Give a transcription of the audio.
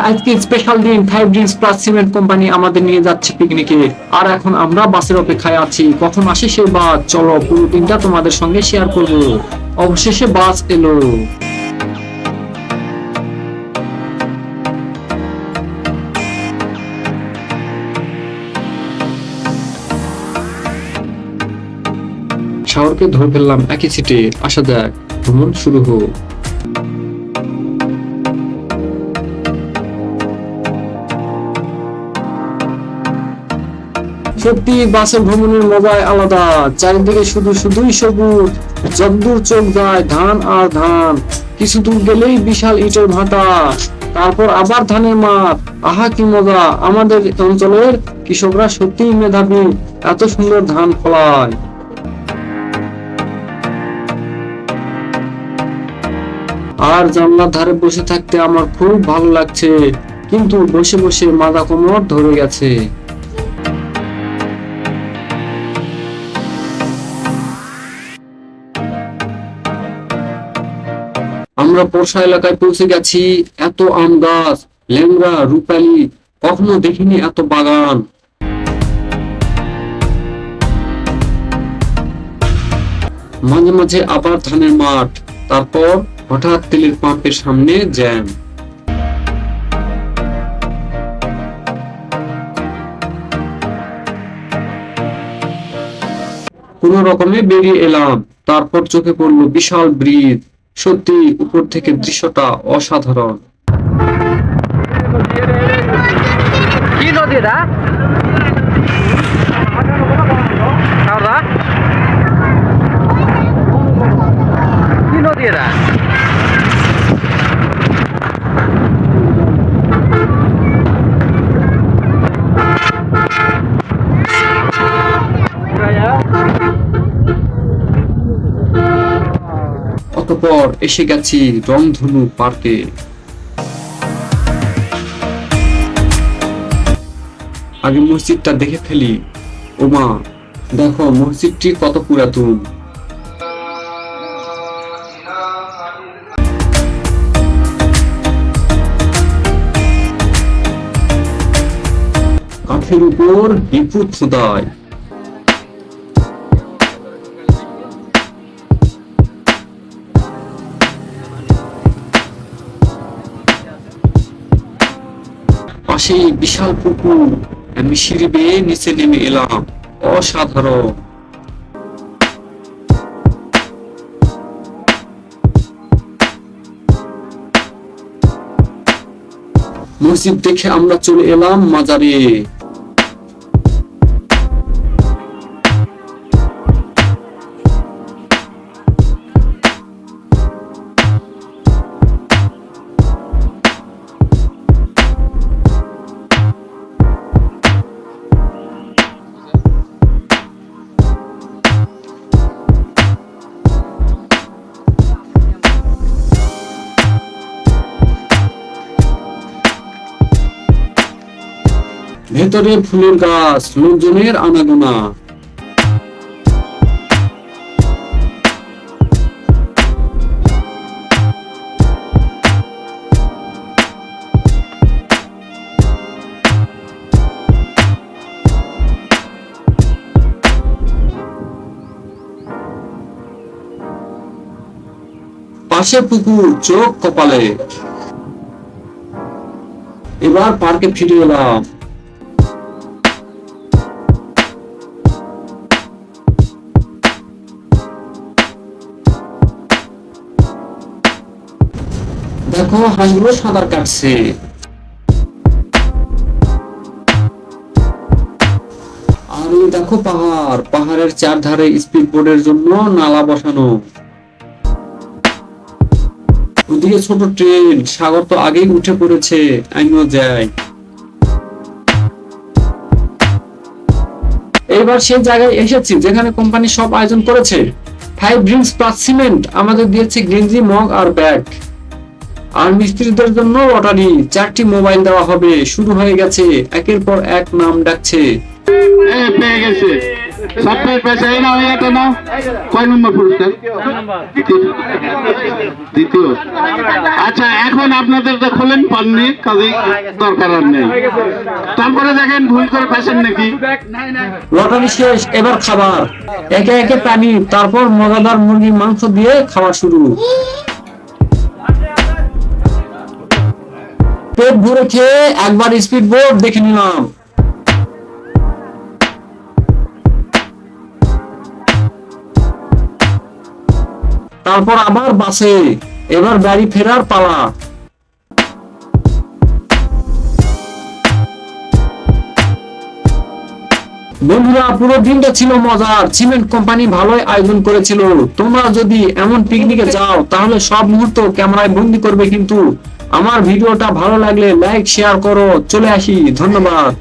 আজকে স্পেশাল দিন, 5 drinks plus cement company আমাদের নিয়ে যাচ্ছে পিকনিকে। আর এখন আমরা বাসের অপেক্ষায় আছি, কখন আসে সেই বাস। চলো পুরো দিনটা তোমাদের সঙ্গে শেয়ার করব। অবশেষে বাস এলো। শাওরকে ধরে ফেললাম একই সিটে। আসা যাক, ভ্রমণ শুরু হোক। সত্যি বাসের ভ্রমণের মজাই আলাদা। চারিদিকে শুধুই সবুজ, যতদূর চোখ যায় ধান আর ধান। কিছু দূর গেলেই বিশাল ইটের ভাটা, তারপর আবার ধানের মাঠ। আহা কি মজা! আমাদের অঞ্চলের কৃষকরা সত্যিই মেধাবী, এত সুন্দর ধান ফলায়। আর জানলার ধারে বসে থাকতে আমার খুব ভালো লাগছে, কিন্তু বসে বসে মাথা কোমর ধরে গেছে। আমরা বর্ষা এলাকায় পৌঁছে গেছি। এত আম গাছ, ল্যাংড়া, রূপালী, কখনো দেখিনি এত বাগান। মাঝে মাঝে আবার ধানের মাঠ, তারপর হঠাৎ তেলের পাম্পের সামনে জ্যাম। কোন রকমে বেরিয়ে এলাম, তারপর চোখে পড়লো বিশাল ব্রিজ। সত্যি উপর থেকে দৃশ্যটা অসাধারণ। কি নদী এটা? কি নদী এটা? অতঃপর এসে গেছি রংধনু পার্কে। আগে মসজিদটা দেখে ফেলি। ওমা, দেখো মসজিদটি কত পুরাতন। কাঠের উপর নিখুঁত খোদাই। পাশেই বিশাল পুকুর। আমি সিঁড়ি বেয়ে নিচে নেমে এলাম। অসাধারণ! মসজিদ দেখে আমরা চলে এলাম মাজারে। ভেতরে ফুলের গাছ, লোকজনের আনাগোনা। পাশে পুকুর, চোখ কপালে। এবার পার্কে ফিরে এলাম। দেখো হাঁসগুলো সাঁতার কাটছে। আর এই দেখো পাহাড়, পাহাড়ের চারধারে স্পিড বোর্ডের জন্য নালা বসানো। ওদিকে ছোট ট্রেন, সাগর তো আগেই উঠে পড়েছে, আমিও যাই। এবার সেই জায়গায় এসেছি যেখানে কোম্পানি সব আয়োজন করেছে। 5 ড্রিঙ্কস প্লাস সিমেন্ট আমাদের দিয়েছে গেঞ্জি, মগ আর ব্যাগ। আর মিস্ত্রিদের জন্য লটারি, 4টি মোবাইল দেওয়া হবে। শুরু হয়ে গেছে, একের পর এক নাম ডাকছে। পেয়ে গেছে। সবচেয়ে বেশি এই নাও এটা নাও কয় নম্বর পুরস্কার দ্বিতীয় আচ্ছা এখন আপনাদের তো খোলেন পাননি কাজেই দরকার আর নেই তারপরে দেখেন ভুল করে ফেসেন নাকি লটারি শেষ, এবার খাবার। একে একে পানি, তারপর মজাদার মুরগির মাংস দিয়ে খাওয়া শুরু। পেট ভরে খেয়ে একবার স্পিড বোট দেখে নিলাম। তারপর আবার বাসে, এবার বাড়ি ফেরার পালা। বন্ধুরা, পুরো দিনটা ছিল মজার। সিমেন্ট কোম্পানি ভালোই আয়োজন করেছিল। তোমরা যদি এমন পিকনিকে যাও তাহলে সব মুহূর্ত ক্যামেরায় বন্দি করবে কিন্তু। আমার ভিডিওটা ভালো লাগলে লাইক শেয়ার করো। চলে আসি, ধন্যবাদ।